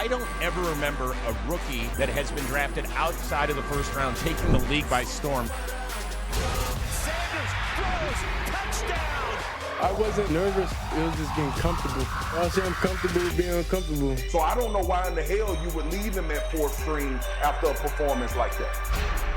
I don't ever remember a rookie that has been drafted outside of the first round taking the league by storm. Sanders throws, touchdown! I wasn't nervous. It was just getting comfortable. I say I'm comfortable with being uncomfortable. So I don't know why in the hell you would leave him at fourth string after a performance like that.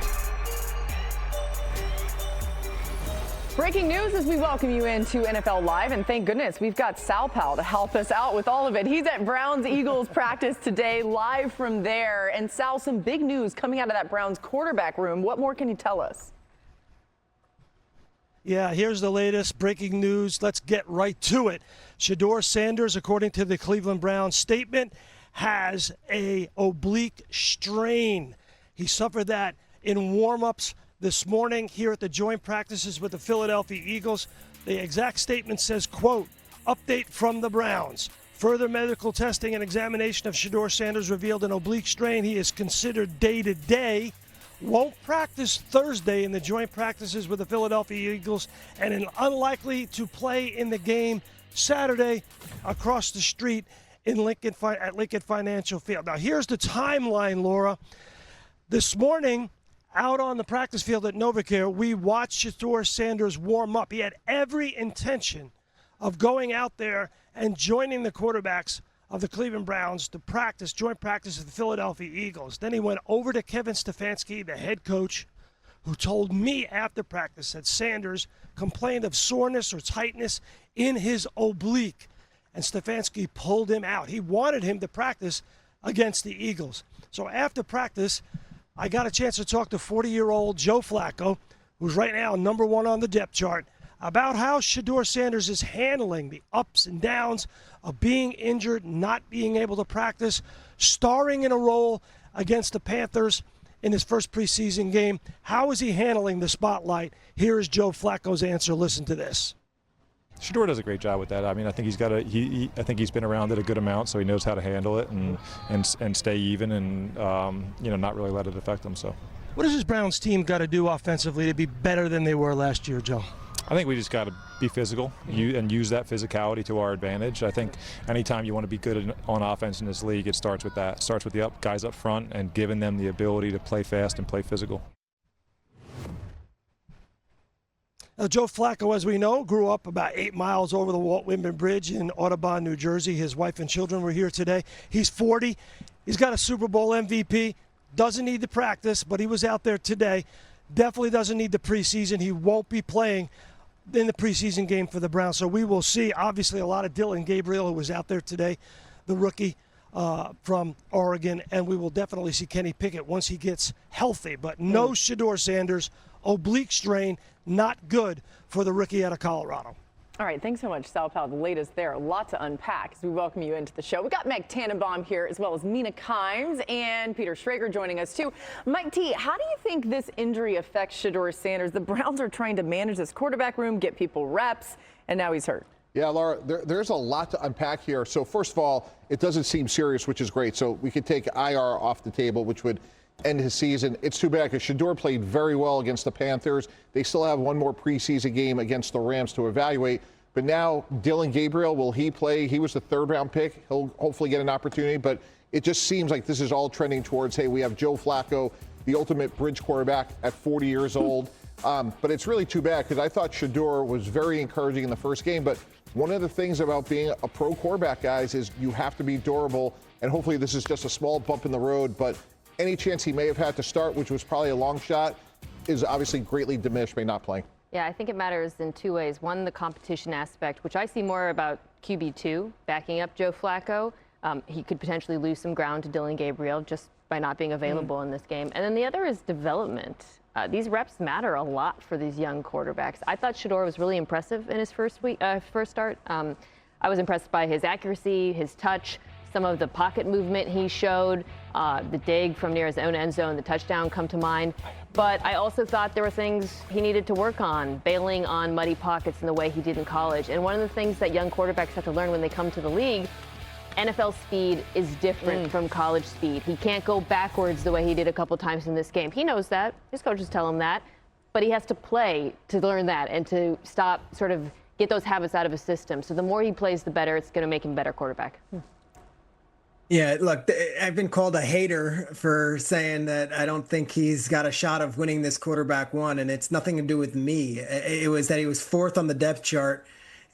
Breaking news as we welcome you into NFL Live, and thank goodness we've got Sal Pal to help us out with all of it. He's at Browns-Eagles practice today, live from there. And Sal, some big news coming out of that Browns quarterback room. What more can you tell us? Yeah, here's the latest breaking news. Let's get right to it. Shedeur Sanders, according to the Cleveland Browns statement, has a oblique strain. He suffered that in warm-ups this morning here at the joint practices with the Philadelphia Eagles. The exact statement says, quote, update from the Browns. Further medical testing and examination of Shedeur Sanders revealed an oblique strain. He is considered day-to-day. Won't practice Thursday in the joint practices with the Philadelphia Eagles, and is unlikely to play in the game Saturday across the street in Lincoln Financial Field. Now, here's the timeline, Laura. This morning, out on the practice field at NovaCare, we watched Shedeur Sanders warm up. He had every intention of going out there and joining the quarterbacks of the Cleveland Browns to practice, joint practice with the Philadelphia Eagles. Then he went over to Kevin Stefanski, the head coach, who told me after practice that Sanders complained of soreness or tightness in his oblique, and Stefanski pulled him out. He wanted him to practice against the Eagles. So after practice, I got a chance to talk to 40-year-old Joe Flacco, who's right now number one on the depth chart, about how Shedeur Sanders is handling the ups and downs of being injured, not being able to practice, starring in a role against the Panthers in his first preseason game. How is he handling the spotlight? Here is Joe Flacco's answer. Listen to this. Shedeur does a great job with that. I mean, I think he's got I think he's been around it a good amount, so he knows how to handle it and stay even and not really let it affect him. So, what does this Browns team got to do offensively to be better than they were last year, Joe? I think we just got to be physical and use that physicality to our advantage. I think anytime you want to be good on offense in this league, it starts with that. It starts with the guys up front and giving them the ability to play fast and play physical. Now, Joe Flacco, as we know, grew up about 8 miles over the Walt Whitman Bridge in Audubon, New Jersey. His wife and children were here today. He's 40. He's got a Super Bowl MVP. Doesn't need to practice, but he was out there today. Definitely doesn't need the preseason. He won't be playing in the preseason game for the Browns. So we will see, obviously, a lot of Dylan Gabriel, who was out there today, the rookie from Oregon, and we will definitely see Kenny Pickett once he gets healthy. But no Shedeur Sanders, oblique strain, not good for the rookie out of Colorado. All right, thanks so much, Sal Pal. The latest there. A lot to unpack as we welcome you into the show. We got Meg Tannenbaum here, as well as Mina Kimes and Peter Schrager joining us, too. Mike T., how do you think this injury affects Shedeur Sanders? The Browns are trying to manage this quarterback room, get people reps, and now he's hurt. Yeah, Laura, there's a lot to unpack here. So first of all, it doesn't seem serious, which is great. So we could take IR off the table, which would end his season. It's too bad because Shedeur played very well against the Panthers. They still have one more preseason game against the Rams to evaluate. But now Dylan Gabriel, will he play? He was the third-round pick. He'll hopefully get an opportunity. But it just seems like this is all trending towards, hey, we have Joe Flacco, the ultimate bridge quarterback at 40 years old. But it's really too bad because I thought Shedeur was very encouraging in the first game. But one of the things about being a pro quarterback, guys, is you have to be durable. And hopefully this is just a small bump in the road. But any chance he may have had to start, which was probably a long shot, is obviously greatly diminished by not playing. Yeah, I think it matters in two ways. One, the competition aspect, which I see more about QB2 backing up Joe Flacco. He could potentially lose some ground to Dylan Gabriel just by not being available in this game. And then the other is development. These reps matter a lot for these young quarterbacks. I thought Shedeur was really impressive in his first start. I was impressed by his accuracy, his touch, some of the pocket movement he showed, the dig from near his own end zone, the touchdown come to mind. But I also thought there were things he needed to work on, bailing on muddy pockets in the way he did in college. And one of the things that young quarterbacks have to learn when they come to the league, NFL speed is different from college speed. He can't go backwards the way he did a couple times in this game. He knows that. His coaches tell him that. But he has to play to learn that and to stop, sort of get those habits out of his system. So the more he plays, the better. It's going to make him a better quarterback. Yeah, look, I've been called a hater for saying that I don't think he's got a shot of winning this quarterback one, and it's nothing to do with me. It was that he was fourth on the depth chart,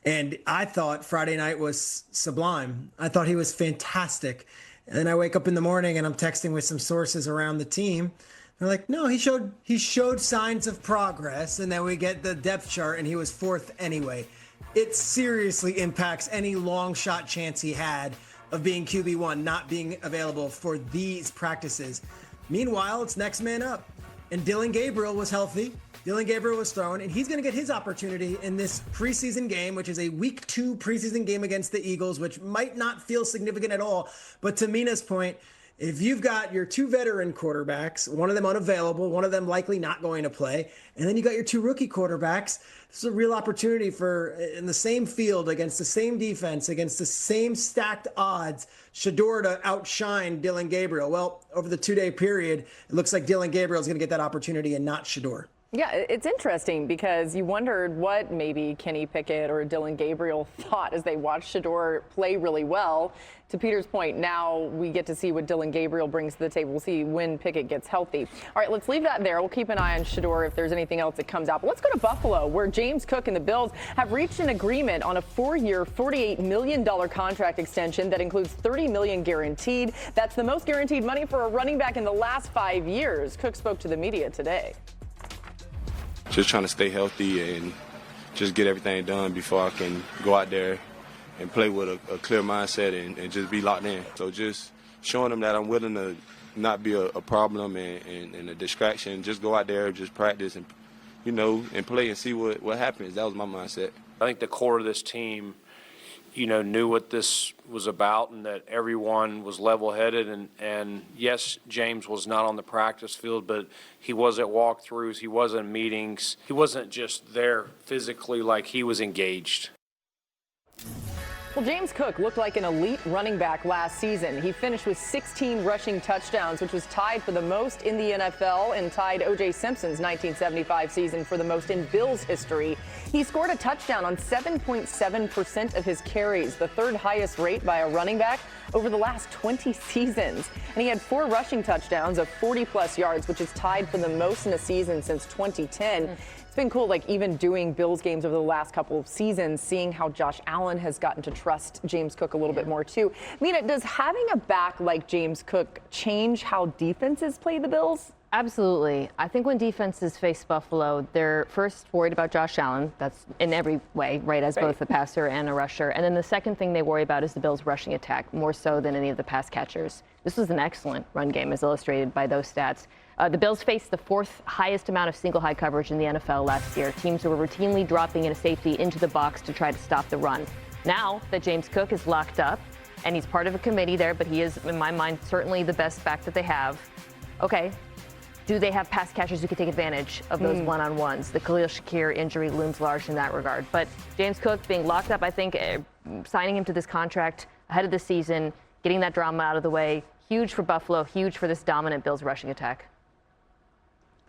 and I thought Friday night was sublime. I thought he was fantastic. And then I wake up in the morning and I'm texting with some sources around the team. They're like, no, he showed signs of progress, and then we get the depth chart, and he was fourth anyway. It seriously impacts any long shot chance he had of being QB1 not being available for these practices. Meanwhile, it's next man up. And Dylan Gabriel was healthy. Dylan Gabriel was thrown, and he's going to get his opportunity in this preseason game, which is a week 2 preseason game against the Eagles, which might not feel significant at all. But to Mina's point, if you've got your 2 veteran quarterbacks, one of them unavailable, one of them likely not going to play, and then you got your 2 rookie quarterbacks, this is a real opportunity for, in the same field, against the same defense, against the same stacked odds, Shedeur to outshine Dylan Gabriel. Well, over the 2-day period, it looks like Dylan Gabriel is going to get that opportunity and not Shedeur. Yeah, it's interesting because you wondered what maybe Kenny Pickett or Dylan Gabriel thought as they watched Shedeur play really well. To Peter's point, now we get to see what Dylan Gabriel brings to the table. We'll see when Pickett gets healthy. All right, let's leave that there. We'll keep an eye on Shedeur if there's anything else that comes out. But let's go to Buffalo, where James Cook and the Bills have reached an agreement on a 4-year, $48 million contract extension that includes $30 million guaranteed. That's the most guaranteed money for a running back in the last 5 years. Cook spoke to the media today. Just trying to stay healthy and just get everything done before I can go out there and play with a clear mindset and just be locked in. So just showing them that I'm willing to not be a problem and a distraction. Just go out there, just practice and, and play and see what happens. That was my mindset. I think the core of this team, knew what this was about and that everyone was level-headed. And yes, James was not on the practice field, but he was at walkthroughs. He was in meetings. He wasn't just there physically, like he was engaged. Well, James Cook looked like an elite running back last season. He finished with 16 rushing touchdowns, which was tied for the most in the NFL and tied O.J. Simpson's 1975 season for the most in Bills history. He scored a touchdown on 7.7% of his carries, the 3rd highest rate by a running back over the last 20 seasons. And he had 4 rushing touchdowns of 40-plus yards, which is tied for the most in a season since 2010. It's been cool, even doing Bills games over the last couple of seasons, seeing how Josh Allen has gotten to trust James Cook a little bit more, too. Mina, does having a back like James Cook change how defenses play the Bills? Absolutely. I think when defenses face Buffalo, they're first worried about Josh Allen. That's in every way, right, as both a passer and a rusher. And then the second thing they worry about is the Bills' rushing attack, more so than any of the pass catchers. This was an excellent run game, as illustrated by those stats. The Bills faced the 4th highest amount of single high coverage in the NFL last year. Teams were routinely dropping in a safety into the box to try to stop the run. Now that James Cook is locked up, and he's part of a committee there, but he is, in my mind, certainly the best back that they have. Okay, do they have pass catchers who can take advantage of those one-on-ones? The Khalil Shakir injury looms large in that regard. But James Cook being locked up, I think signing him to this contract ahead of the season, getting that drama out of the way, huge for Buffalo, huge for this dominant Bills rushing attack.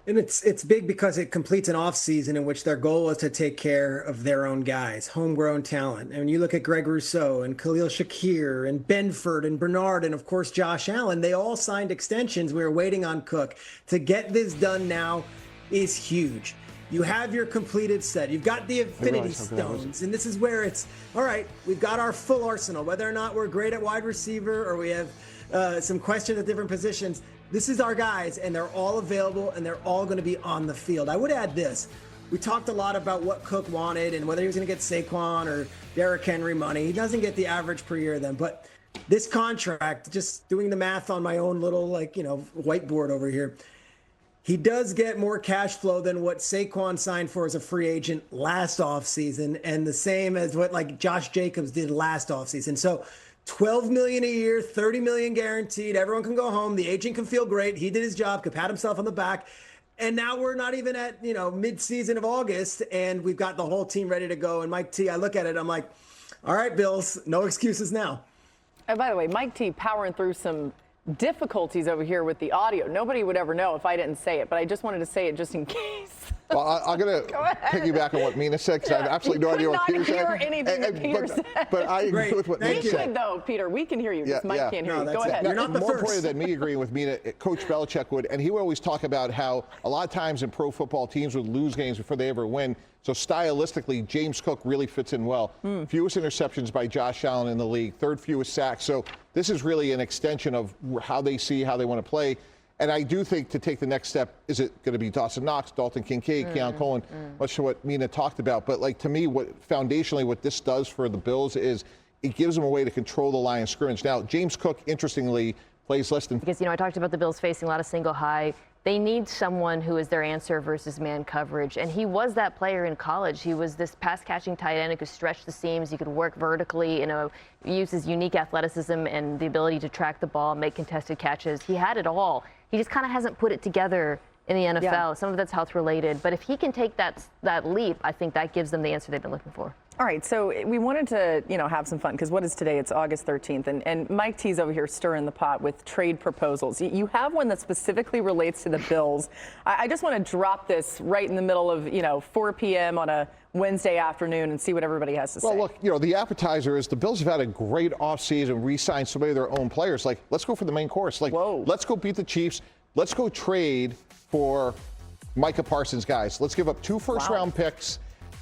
And it's big because it completes an offseason in which their goal is to take care of their own guys, homegrown talent. And when you look at Greg Rousseau and Khalil Shakir and Benford and Bernard and, of course, Josh Allen, they all signed extensions. We were waiting on Cook. To get this done now is huge. You have your completed set. You've got the Infinity Stones. And this is where it's, all right, we've got our full arsenal. Whether or not we're great at wide receiver or we have some questions at different positions, this is our guys, and they're all available, and they're all going to be on the field. I would add this. We talked a lot about what Cook wanted and whether he was going to get Saquon or Derrick Henry money. He doesn't get the average per year then. But this contract, just doing the math on my own little, whiteboard over here, he does get more cash flow than what Saquon signed for as a free agent last offseason, and the same as what, Josh Jacobs did last offseason. So $12 million a year, $30 million guaranteed. Everyone can go home. The agent can feel great. He did his job, could pat himself on the back. And now we're not even at, mid-season of August, and we've got the whole team ready to go. And Mike T, I look at it, I'm like, all right, Bills, no excuses now. And by the way, Mike T powering through some difficulties over here with the audio. Nobody would ever know if I didn't say it, but I just wanted to say it just in case. Well, I'm going to piggyback on what Mina said, because I have absolutely no idea what Peter said. I could not hear anything that Peter said. But I agree with what Mina said. Good, though, Peter. We can hear you. Just Mike can't hear you. Go ahead. You're not the more important than me agreeing with Mina, Coach Belichick would, and he would always talk about how a lot of times in pro football, teams would lose games before they ever win. So stylistically, James Cook really fits in well. Fewest interceptions by Josh Allen in the league, third fewest sacks. So this is really an extension of how they want to play. And I do think to take the next step, is it going to be Dawson Knox, Dalton Kincaid, Keon Coleman, much to what Mina talked about. But like to me, foundationally what this does for the Bills is it gives them a way to control the line of scrimmage. Now, James Cook, interestingly, plays less than. Because, I talked about the Bills facing a lot of single high. They need someone who is their answer versus man coverage. And he was that player in college. He was this pass-catching tight end who could stretch the seams. He could work vertically, use his unique athleticism and the ability to track the ball, make contested catches. He had it all. He just kind of hasn't put it together in the NFL. Yeah. Some of that's health related. But if he can take that leap, I think that gives them the answer they've been looking for. All right, so we wanted to, have some fun, because what is today? It's August 13th, and Mike T's over here stirring the pot with trade proposals. You have one that specifically relates to the Bills. I just want to drop this right in the middle of, 4 p.m. on a Wednesday afternoon and see what everybody has to say. Well, look, the appetizer is the Bills have had a great offseason, re-signed so many of their own players. Like, let's go for the main course. Like, let's go beat the Chiefs. Let's go trade for Micah Parsons guys. Let's give up 2 first-round picks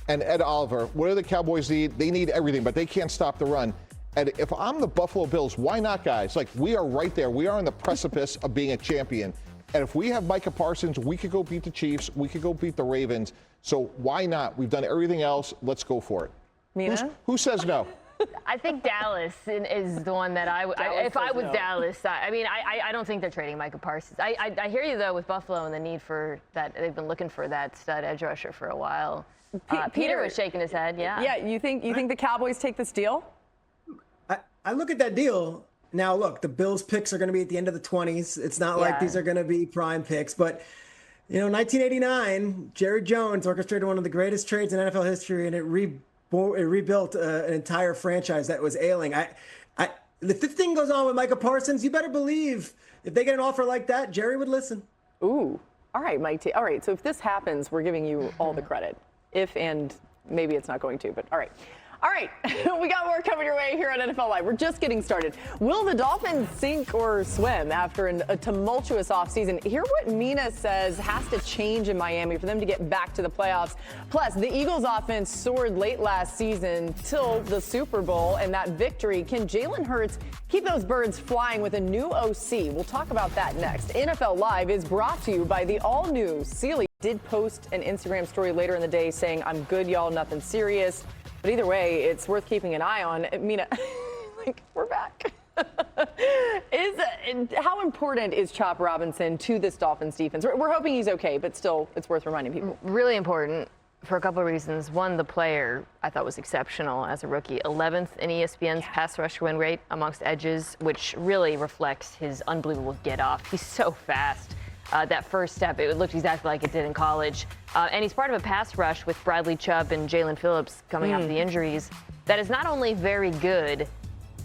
and Ed Oliver. What do the Cowboys need? They need everything, but they can't stop the run. And if I'm the Buffalo Bills, why not, guys? Like, we are right there. We are on the precipice of being a champion. And if we have Micah Parsons, we could go beat the Chiefs. We could go beat the Ravens. So why not? We've done everything else. Let's go for it. Mina? Who says no? I think Dallas is the one that if I was Dallas, I don't think they're trading Micah Parsons. I hear you, though, with Buffalo and the need for that. They've been looking for that stud edge rusher for a while. Peter was shaking his head, Yeah, you think the Cowboys take this deal? I look at that deal. Now, look, the Bills picks are going to be at the end of the 20s. It's not like these are going to be prime picks. But, 1989, Jerry Jones orchestrated one of the greatest trades in NFL history, and it rebuilt an entire franchise that was ailing. If this thing goes on with Micah Parsons, you better believe if they get an offer like that, Jerry would listen. Ooh. All right, Mike T. All right, so if this happens, we're giving you all the credit. If and maybe it's not going to, but all right. All right, we got more coming your way here on NFL Live. We're just getting started. Will the Dolphins sink or swim after a tumultuous offseason? Hear what Mina says has to change in Miami for them to get back to the playoffs. Plus, the Eagles' offense soared late last season till the Super Bowl and that victory. Can Jalen Hurts keep those birds flying with a new OC? We'll talk about that next. NFL Live is brought to you by the all-new Sealy. Did post an Instagram story later in the day saying, "I'm good, y'all, nothing serious." But either way, it's worth keeping an eye on. Mina, we're back. How important is Chop Robinson to this Dolphins defense? We're hoping he's okay, but still, it's worth reminding people. Really important for a couple of reasons. One, the player I thought was exceptional as a rookie. 11th in ESPN's pass rush win rate amongst edges, which really reflects his unbelievable get off. He's so fast. That first step, it looked exactly like it did in college. And he's part of a pass rush with Bradley Chubb and Jalen Phillips coming off the injuries that is not only very good,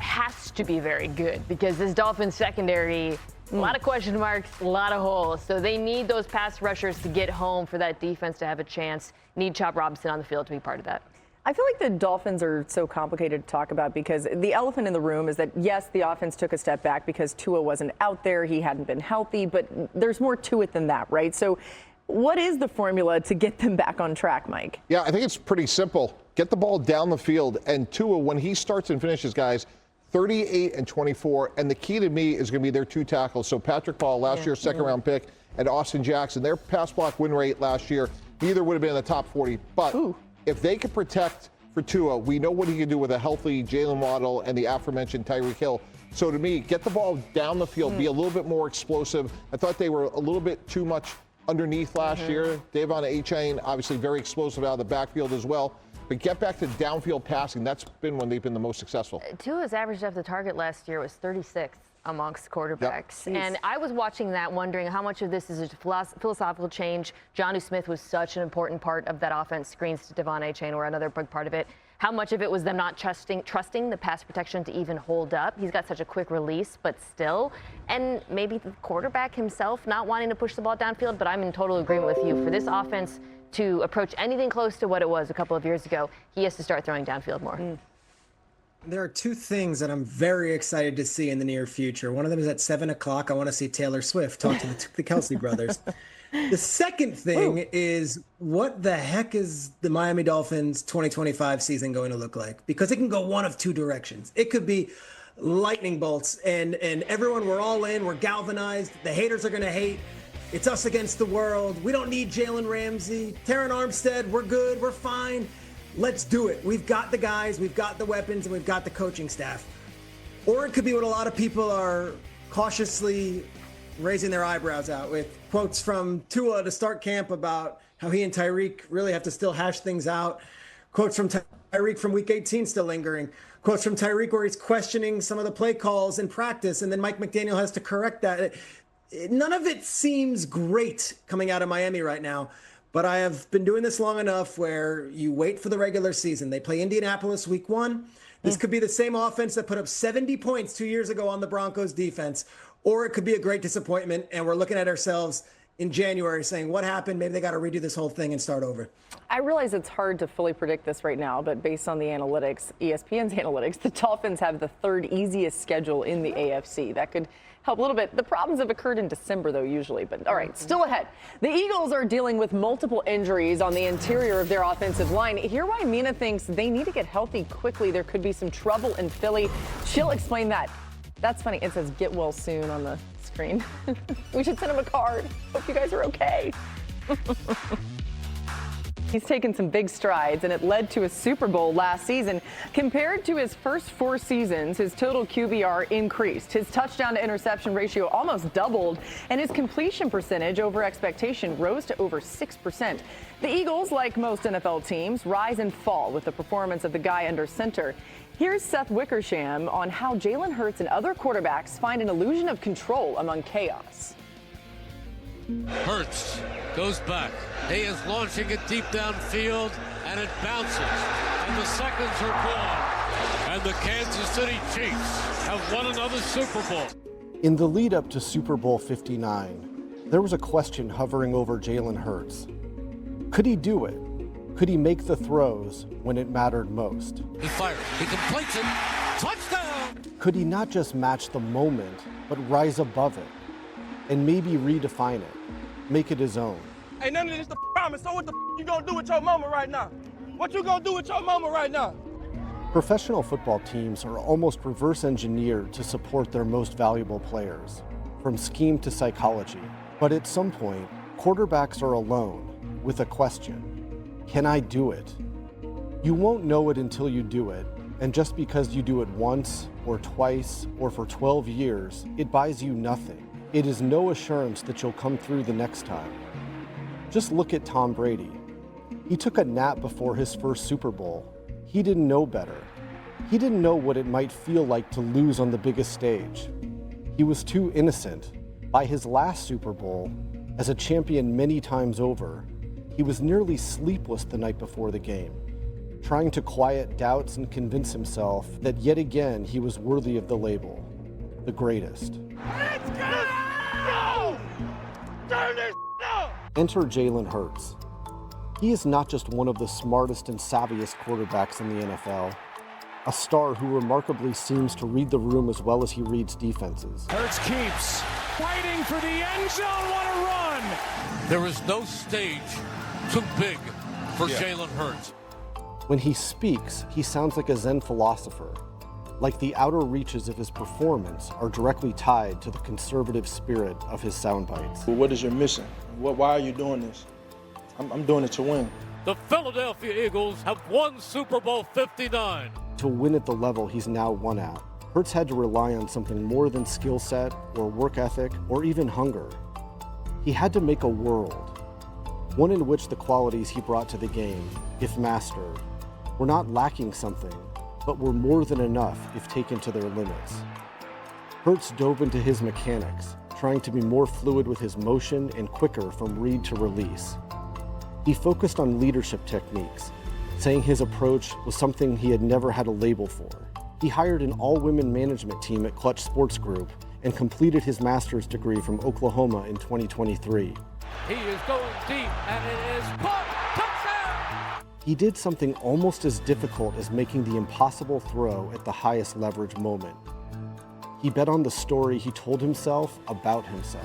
has to be very good, because this Dolphins secondary, a lot of question marks, a lot of holes. So they need those pass rushers to get home for that defense to have a chance. Need Chop Robinson on the field to be part of that. I feel like the Dolphins are so complicated to talk about because the elephant in the room is that, yes, the offense took a step back because Tua wasn't out there. He hadn't been healthy, but there's more to it than that, right? So what is the formula to get them back on track, Mike? Yeah, I think it's pretty simple. Get the ball down the field. And Tua, when he starts and finishes, guys, 38 and 24. And the key to me is going to be their 2 tackles. So Patrick Paul, last year's second-round pick, and Austin Jackson, their pass block win rate last year, neither would have been in the top 40. But if they could protect for Tua, we know what he can do with a healthy Jalen Waddle and the aforementioned Tyreek Hill. So to me, get the ball down the field, be a little bit more explosive. I thought they were a little bit too much underneath last year. Davon A-Chain, obviously very explosive out of the backfield as well. But get back to downfield passing. That's been when they've been the most successful. Tua's average depth of target last year was 36th amongst quarterbacks. Yep. And I was watching that wondering how much of this is a philosophical change. Jonnu Smith was such an important part of that offense. Screens to Davon A-Chain were another big part of it. how much of it was them not trusting the pass protection to even hold up. He's got such a quick release, but still. And maybe the quarterback himself not wanting to push the ball downfield, but I'm in total agreement with you. For this offense to approach anything close to what it was a couple of years ago, he has to start throwing downfield more. There are two things that I'm very excited to see in the near future. One of them is at 7 o'clock. I want to see Taylor Swift talk to the Kelsey brothers. The second thing is, what the heck is the Miami Dolphins 2025 season going to look like? Because it can go one of two directions. It could be lightning bolts and everyone, we're all in, we're galvanized. The haters are going to hate. It's us against the world. We don't need Jalen Ramsey. Terran Armstead, we're good, we're fine. Let's do it. We've got the guys, we've got the weapons, and we've got the coaching staff. Or it could be what a lot of people are cautiously raising their eyebrows at, with quotes from Tua to start camp about how he and Tyreek really have to still hash things out. Quotes from Tyreek from week 18 still lingering. Quotes from Tyreek where he's questioning some of the play calls in practice, and then Mike McDaniel has to correct that. None of it seems great coming out of Miami right now. But I have been doing this long enough where you wait for the regular season. They play Indianapolis week 1. This could be the same offense that put up 70 points 2 years ago on the Broncos defense, or it could be a great disappointment. And we're looking at ourselves in January saying, what happened? Maybe they got to redo this whole thing and start over. I realize it's hard to fully predict this right now, but based on the analytics, ESPN's analytics, the Dolphins have the third easiest schedule in the AFC. That could help a little bit. The problems have occurred in December, though, usually. But all right, still ahead. The Eagles are dealing with multiple injuries on the interior of their offensive line. Hear why Mina thinks they need to get healthy quickly. There could be some trouble in Philly. She'll explain that. That's funny. It says get well soon on the screen. We should send him a card. Hope you guys are okay. He's taken some big strides, and it led to a Super Bowl last season. Compared to his first 4 seasons, his total QBR increased. His touchdown to interception ratio almost doubled, and his completion percentage over expectation rose to over 6%. The Eagles, like most NFL teams, rise and fall with the performance of the guy under center. Here's Seth Wickersham on how Jalen Hurts and other quarterbacks find an illusion of control among chaos. Hurts goes back. He is launching it deep downfield, and it bounces. And the seconds are gone. And the Kansas City Chiefs have won another Super Bowl. In the lead up to Super Bowl 59, there was a question hovering over Jalen Hurts. Could he do it? Could he make the throws when it mattered most? He fires. He completes it. Touchdown! Could he not just match the moment, but rise above it? And maybe redefine it, make it his own. Ain't none of this the promise, so what the you gonna do with your mama right now? What you gonna do with your mama right now? Professional football teams are almost reverse engineered to support their most valuable players, from scheme to psychology. But at some point, quarterbacks are alone with a question. Can I do it? You won't know it until you do it, and just because you do it once or twice or for 12 years, it buys you nothing. It is no assurance that you'll come through the next time. Just look at Tom Brady. He took a nap before his first Super Bowl. He didn't know better. He didn't know what it might feel like to lose on the biggest stage. He was too innocent. By his last Super Bowl, as a champion many times over, he was nearly sleepless the night before the game, trying to quiet doubts and convince himself that yet again he was worthy of the label, the greatest. Let's go! Turn this up! Enter Jalen Hurts. He is not just one of the smartest and savviest quarterbacks in the NFL, a star who remarkably seems to read the room as well as he reads defenses. Hurts keeps fighting for the end zone. What a run! There is no stage too big for Jalen Hurts. When he speaks, he sounds like a Zen philosopher, like the outer reaches of his performance are directly tied to the conservative spirit of his sound bites. What is your mission? Why are you doing this? I'm doing it to win. The Philadelphia Eagles have won Super Bowl 59. To win at the level he's now won at, Hurts had to rely on something more than skill set or work ethic or even hunger. He had to make a world, one in which the qualities he brought to the game, if mastered, were not lacking something, but were more than enough if taken to their limits. Hurts dove into his mechanics, trying to be more fluid with his motion and quicker from read to release. He focused on leadership techniques, saying his approach was something he had never had a label for. He hired an all-women management team at Clutch Sports Group and completed his master's degree from Oklahoma in 2023. He is going deep, and it is caught. Touchdown! He did something almost as difficult as making the impossible throw at the highest leverage moment. He bet on the story he told himself about himself.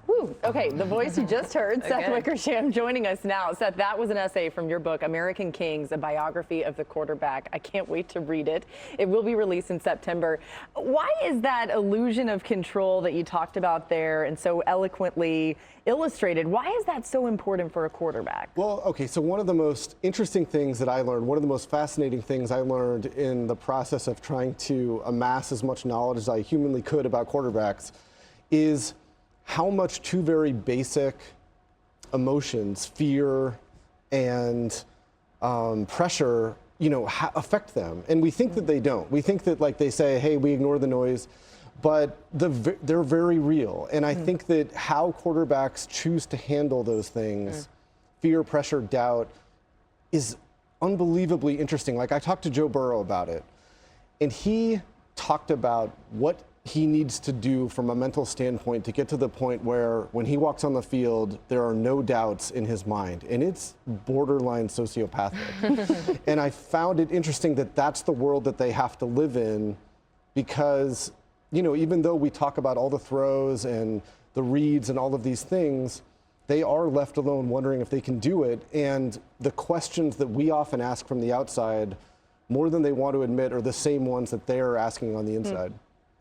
Woo. Okay, the voice you just heard, Seth Wickersham, joining us now. Seth, that was an essay from your book, American Kings, a biography of the quarterback. I can't wait to read it. It will be released in September. Why is that illusion of control that you talked about there and so eloquently illustrated, why is that so important for a quarterback? Well, okay, so one of the most interesting things that I learned, one of the most fascinating things I learned in the process of trying to amass as much knowledge as I humanly could about quarterbacks is how much two very basic emotions, fear and pressure, affect them. And we think that they don't. We think that, like they say, hey, we ignore the noise, but they're very real. And I think that how quarterbacks choose to handle those things, fear, pressure, doubt, is unbelievably interesting. Like, I talked to Joe Burrow about it, and he talked about what he needs to do from a mental standpoint to get to the point where when he walks on the field, there are no doubts in his mind. And it's borderline sociopathic. And I found it interesting that that's the world that they have to live in because, even though we talk about all the throws and the reads and all of these things, they are left alone wondering if they can do it. And the questions that we often ask from the outside, more than they want to admit, are the same ones that they're asking on the inside.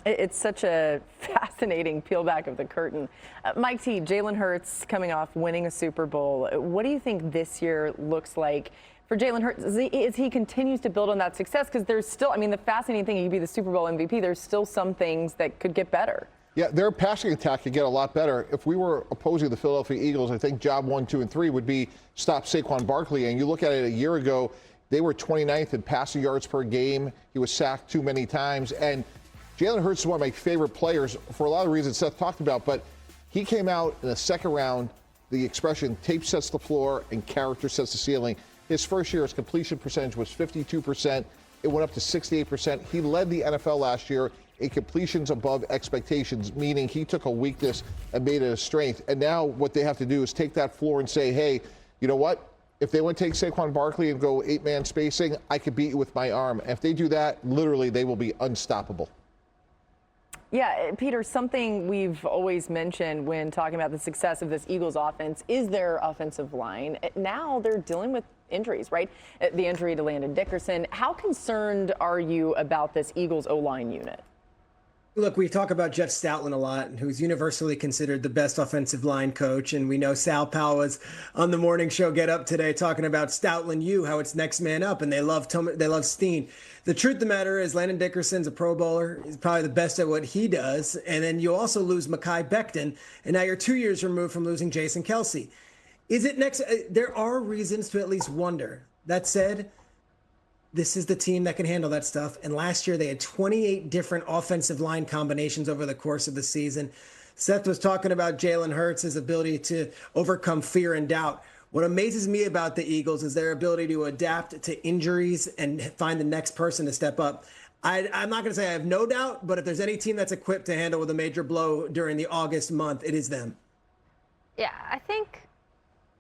It's such a fascinating peel back of the curtain. Mike T, Jalen Hurts coming off winning a Super Bowl. What do you think this year looks like for Jalen Hurts as he continues to build on that success? Because there's still, the fascinating thing, he'd be the Super Bowl MVP. There's still some things that could get better. Yeah, their passing attack could get a lot better. If we were opposing the Philadelphia Eagles, I think job 1, 2, and 3 would be stop Saquon Barkley. And you look at it a year ago, they were 29th in passing yards per game. He was sacked too many times. And Jalen Hurts is one of my favorite players for a lot of reasons Seth talked about, but he came out in the second round, the expression tape sets the floor and character sets the ceiling. His first year, his completion percentage was 52%. It went up to 68%. He led the NFL last year in completions above expectations, meaning he took a weakness and made it a strength. And now what they have to do is take that floor and say, hey, you know what? If they want to take Saquon Barkley and go 8-man spacing, I could beat you with my arm. And if they do that, literally, they will be unstoppable. Yeah, Peter, something we've always mentioned when talking about the success of this Eagles offense is their offensive line. Now they're dealing with injuries, right? The injury to Landon Dickerson. How concerned are you about this Eagles O-line unit? Look, we talk about Jeff Stoutland a lot, who's universally considered the best offensive line coach. And we know Sal Powell was on the morning show Get Up today talking about Stoutland U, how it's next man up, and they love Steen. The truth of the matter is Landon Dickerson's a Pro Bowler. He's probably the best at what he does. And then you also lose Mekhi Becton, and now you're 2 years removed from losing Jason Kelce. Is it next? There are reasons to at least wonder. That said, this is the team that can handle that stuff. And last year they had 28 different offensive line combinations over the course of the season. Seth was talking about Jalen Hurts' ability to overcome fear and doubt. What amazes me about the Eagles is their ability to adapt to injuries and find the next person to step up. I'm not going to say I have no doubt, but if there's any team that's equipped to handle with a major blow during the August month, it is them. Yeah, I think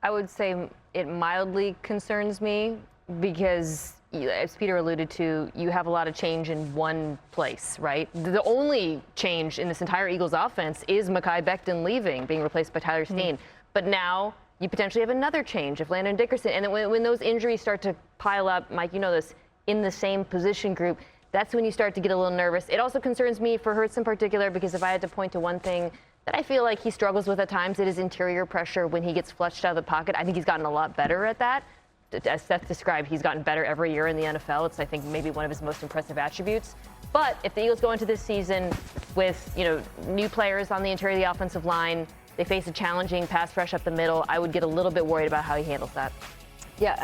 I would say it mildly concerns me because, as Peter alluded to, you have a lot of change in one place, right? The only change in this entire Eagles offense is Mekhi Becton leaving, being replaced by Tyler Steen. But now you potentially have another change of Landon Dickerson. And then when those injuries start to pile up, Mike, you know this, in the same position group, that's when you start to get a little nervous. It also concerns me for Hurts in particular, because if I had to point to one thing that I feel like he struggles with at times, it is interior pressure when he gets flushed out of the pocket. I think he's gotten a lot better at that. As Seth described, he's gotten better every year in the NFL. It's, I think, maybe one of his most impressive attributes. But if the Eagles go into this season with, new players on the interior of the offensive line, they face a challenging pass rush up the middle, I would get a little bit worried about how he handles that. Yeah,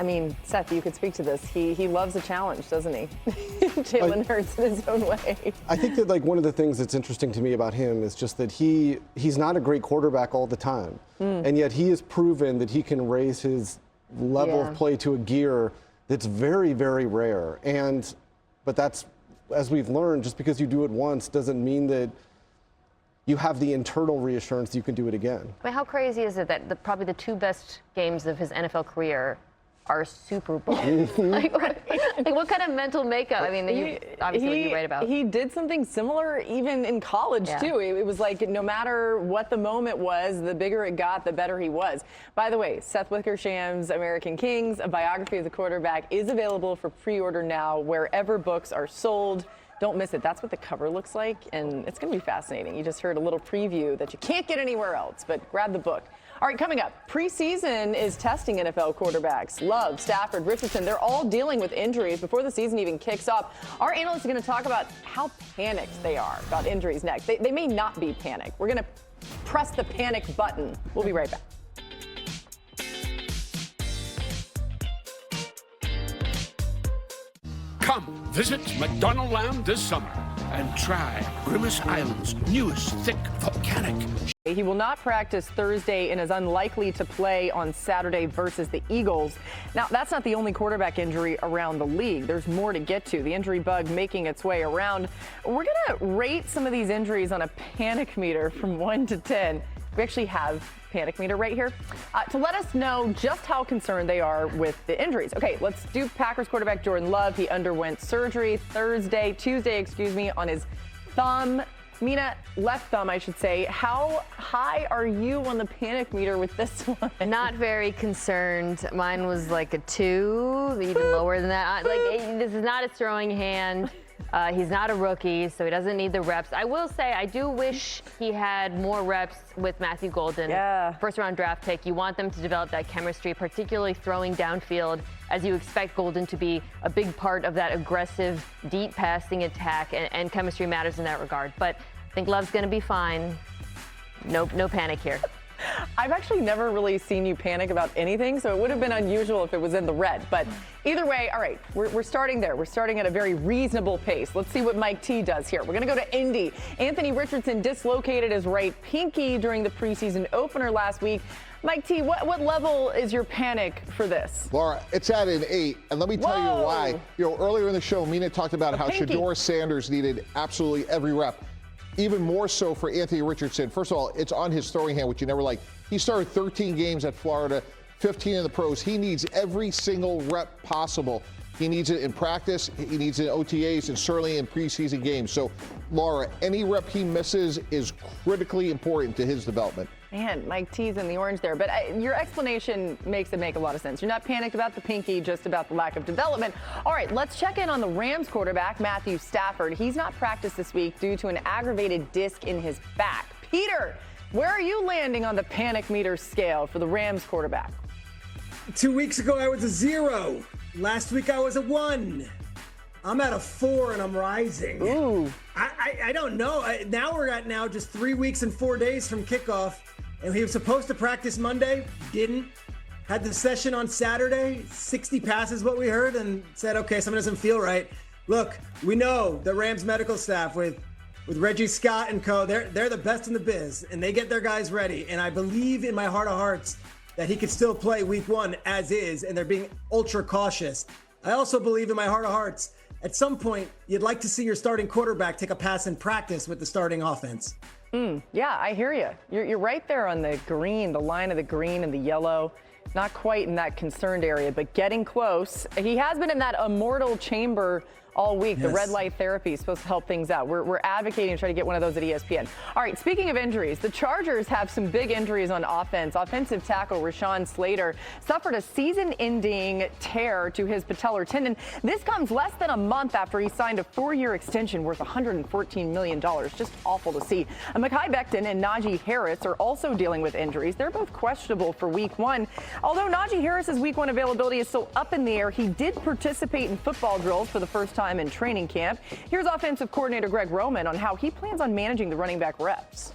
Seth, you could speak to this. He loves a challenge, doesn't he? Jalen Hurts in his own way. I think that one of the things that's interesting to me about him is just that he's not a great quarterback all the time. And yet he has proven that he can raise his level of play to a gear that's very, very rare. But that's, as we've learned, just because you do it once doesn't mean that you have the internal reassurance you can do it again. I mean, how crazy is it that probably the 2 best games of his NFL career are Super Bowl? like, what kind of mental makeup? I mean, obviously what you write about. He did something similar even in college, too. It was like no matter what the moment was, the bigger it got, the better he was. By the way, Seth Wickersham's American Kings, a biography of the quarterback, is available for pre-order now wherever books are sold. Don't miss it. That's what the cover looks like, and it's going to be fascinating. You just heard a little preview that you can't get anywhere else, but grab the book. All right, coming up, preseason is testing NFL quarterbacks. Love, Stafford, Richardson, they're all dealing with injuries before the season even kicks off. Our analysts are going to talk about how panicked they are about injuries next. They may not be panicked. We're going to press the panic button. We'll be right back. Come visit McDonaldland this summer and try Grimace Island's newest thick volcanic. He will not practice Thursday and is unlikely to play on Saturday versus the Eagles. Now, that's not the only quarterback injury around the league. There's more to get to. The injury bug making its way around. We're going to rate some of these injuries on a panic meter from 1 to 10. We actually have panic meter right here to let us know just how concerned they are with the injuries. Okay, let's do Packers quarterback Jordan Love. He underwent surgery Tuesday, on his thumb. Mina, left thumb, I should say. How high are you on the panic meter with this one? Not very concerned. Mine was like a 2, even lower than that. This is not a throwing hand. He's not a rookie, so he doesn't need the reps. I will say, I do wish he had more reps with Matthew Golden. First-round draft pick. You want them to develop that chemistry, particularly throwing downfield, as you expect Golden to be a big part of that aggressive, deep passing attack, and chemistry matters in that regard. But I think Love's going to be fine. No panic here. I've actually never really seen you panic about anything, so it would have been unusual if it was in the red. But either way, all right, we're starting there. We're starting at a very reasonable pace. Let's see what Mike T does here. We're going to go to Indy. Anthony Richardson dislocated his right pinky during the preseason opener last week. Mike T, what level is your panic for this? Laura, it's at an 8, and let me tell you why. Earlier in the show, Mina talked about how Shedeur Sanders needed absolutely every rep. Even more so for Anthony Richardson. First of all, it's on his throwing hand, which you never like. He started 13 games at Florida, 15 in the pros. He needs every single rep possible. He needs it in practice, he needs it in OTAs, and certainly in preseason games. So, Laura, any rep he misses is critically important to his development. Man, Mike T's in the orange there, but your explanation makes it make a lot of sense. You're not panicked about the pinky, just about the lack of development. All right, let's check in on the Rams quarterback, Matthew Stafford. He's not practiced this week due to an aggravated disc in his back. Peter, where are you landing on the panic meter scale for the Rams quarterback? 2 weeks ago, I was a 0. Last week, I was a 1. I'm at a 4 and I'm rising. Ooh. I don't know. Now we're at just 3 weeks and 4 days from kickoff. And he was supposed to practice Monday, didn't. Had the session on Saturday, 60 passes what we heard, and said, okay, something doesn't feel right. Look, we know the Rams medical staff with Reggie Scott and co, they're the best in the biz, and they get their guys ready. And I believe in my heart of hearts that he could still play week 1 as is, and they're being ultra cautious. I also believe in my heart of hearts, at some point, you'd like to see your starting quarterback take a pass in practice with the starting offense. Yeah, I hear you. You're right there on the green, the line of the green and the yellow. Not quite in that concerned area, but getting close. He has been in that immortal chamber all week. Yes. The red light therapy is supposed to help things out. We're advocating to try to get one of those at ESPN. All right, speaking of injuries, the Chargers have some big injuries on offense. Offensive tackle Rashawn Slater suffered a season-ending tear to his patellar tendon. This comes less than a month after he signed a 4-year extension worth $114 million. Just awful to see. Mekhi Becton and Najee Harris are also dealing with injuries. They're both questionable for week 1. Although Najee Harris's week 1 availability is still up in the air, he did participate in football drills for the first time in training camp. Here's offensive coordinator Greg Roman on how he plans on managing the running back reps.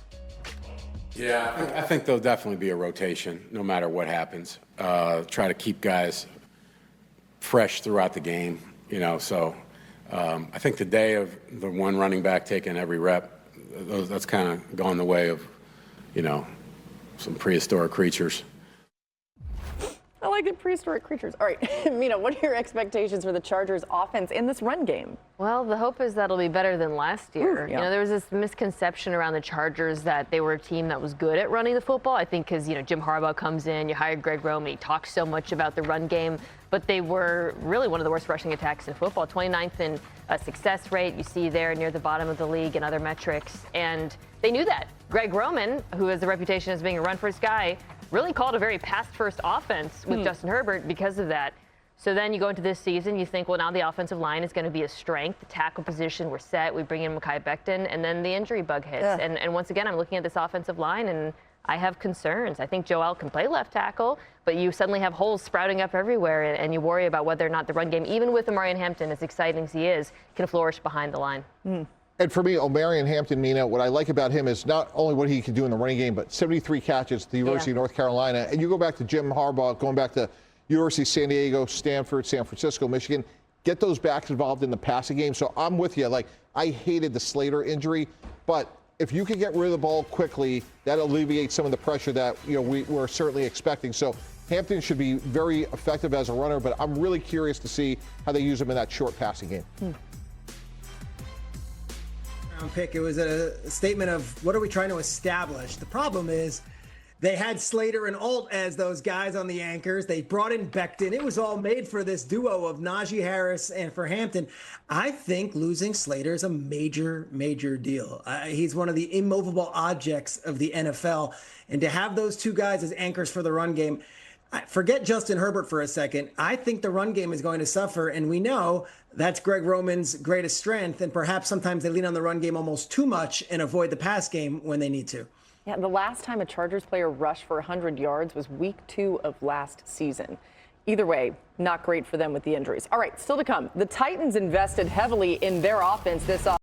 Yeah, I think there'll definitely be a rotation no matter what happens. Try to keep guys fresh throughout the game, so I think the day of the one running back taking every rep, that's kind of gone the way of, some prehistoric creatures. I like it, prehistoric creatures. All right, Mina, what are your expectations for the Chargers offense in this run game? Well, the hope is that it'll be better than last year. Yeah. You know, there was this misconception around the Chargers that they were a team that was good at running the football. I think because, Jim Harbaugh comes in, you hired Greg Roman, he talks so much about the run game, but they were really one of the worst rushing attacks in football. 29th in success rate, you see there near the bottom of the league and other metrics, and they knew that. Greg Roman, who has the reputation as being a run-first guy, really called a very pass-first offense with Justin Herbert because of that. So then you go into this season, you think, well, now the offensive line is going to be a strength. The tackle position, we're set. We bring in Mekhi Becton, and then the injury bug hits. Yeah. And once again, I'm looking at this offensive line, and I have concerns. I think Joel can play left tackle, but you suddenly have holes sprouting up everywhere, and you worry about whether or not the run game, even with Omarion Hampton, as exciting as he is, can flourish behind the line. And for me, Omarion Hampton, Mina, what I like about him is not only what he can do in the running game, but 73 catches at the University of North Carolina. And you go back to Jim Harbaugh, going back to University of San Diego, Stanford, San Francisco, Michigan, get those backs involved in the passing game. So I'm with you. Like, I hated the Slater injury, but if you can get rid of the ball quickly, that alleviates some of the pressure that we're certainly expecting. So Hampton should be very effective as a runner, but I'm really curious to see how they use him in that short passing game. Pick. It was a statement of what are we trying to establish? The problem is they had Slater and Alt as those guys on the anchors. They brought in Becton. It was all made for this duo of Najee Harris and for Hampton. I think losing Slater is a major, major deal. He's one of the immovable objects of the NFL. And to have those two guys as anchors for the run game, forget Justin Herbert for a second. I think the run game is going to suffer, and we know that's Greg Roman's greatest strength, and perhaps sometimes they lean on the run game almost too much and avoid the pass game when they need to. Yeah, the last time a Chargers player rushed for 100 yards was week 2 of last season. Either way, not great for them with the injuries. All right, still to come. The Titans invested heavily in their offense this offseason.